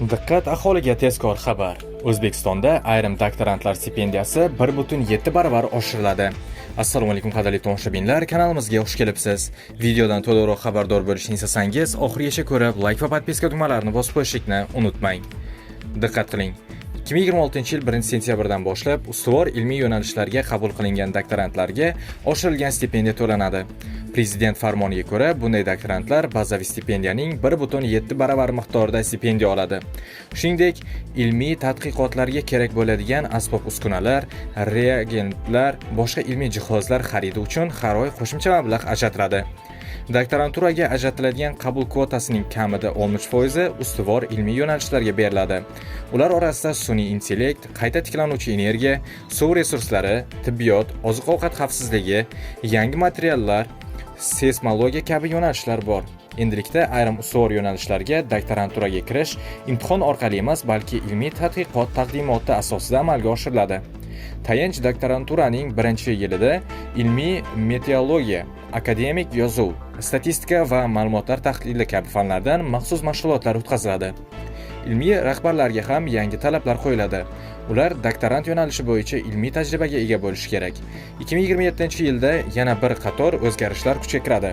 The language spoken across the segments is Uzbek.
Diqqat, aholiga tezkor xabar. O'zbekistonda ayrim doktorantlar stipendiyasi 1,7 baravar oshiriladi. Assalomu alaykum qadrli tomoshabinlar, kanalimizga xush kelibsiz. Videodan to'liqroq xabardor bo'lishni istasangiz, oxirigacha ko'rib, like va podpiska tugmalarini bosib qo'yishni unutmang. Diqqat qiling. 2026 yil 1-sentyabrdan boshlab ustuvor ilmiy yo'nalishlarga qabul qilingan doktorantlarga oshirilgan stipendiya to'lanadi. Prezident farmoniga ko'ra, bunday doktorantlar bazaviy stipendiyaning 1,7 baravar miqdorida stipendiya oladi. Shuningdek, ilmiy tadqiqotlarga kerak bo'ladigan asbob-uskunalar, reagentlar, boshqa ilmiy jihozlar xaridi uchun har oy qo'shimcha mablag' ajratiladi. Doktoranturaga ajratiladigan qabul kvotasining kamida 60% ustuvor ilmiy yo'nalishlarga beriladi. Ular orasida sun'iy intellekt, qayta tiklanuvchi energiya, suv resurslari, tibbiyot, oziq-ovqat xavfsizligi, yangi materiallar, seysmologiya kabi yo'nalishlar bor. Endilikda ayrim ustuvor yo'nalishlarga doktoranturaga kirish imtihon orqali emas, balki ilmiy tadqiqot taqdimoti asosida amalga oshiriladi. Tayanch doktoranturaning birinchi yilida ilmiy meteorologiya, akademik yozuv, statistika va ma'lumotlar tahlili kabi fanlardan maxsus mashg'ulotlar o'tkaziladi. Ilmiy rahbarlarga ham yangi talablar qo'yiladi. Ular doktorant yo'nalishi bo'yicha ilmiy tajribaga ega bo'lishi kerak. 2027-yilda yana bir qator o'zgarishlar kuchga kiradi.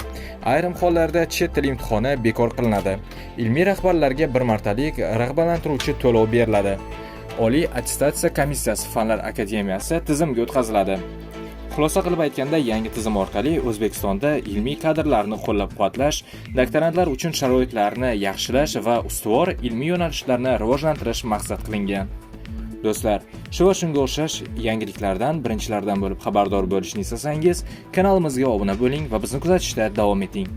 Ayrim hollarda chet tili imtihoni bekor qilinadi. Ilmiy rahbarlarga bir martalik rag'batlantiruvchi to'lov beriladi. Oliy attestatsiya komissiyasi Fanlar akademiyasi tizimga o'tkaziladi. Xulosa qilib aytganda, yangi tizim orqali O'zbekistonda ilmiy kadrlarni qo'llab-quvvatlash, doktorantlar uchun sharoitlarni yaxshilash va ustuvor ilmiy yo'nalishlarni rivojlantirish maqsad qilingan. Do'stlar, shu va shunga o'xshash yangiliklardan birinchilardan bo'lib xabardor bo'lishni istasangiz, kanalimizga obuna bo'ling va bizni kuzatishda davom eting.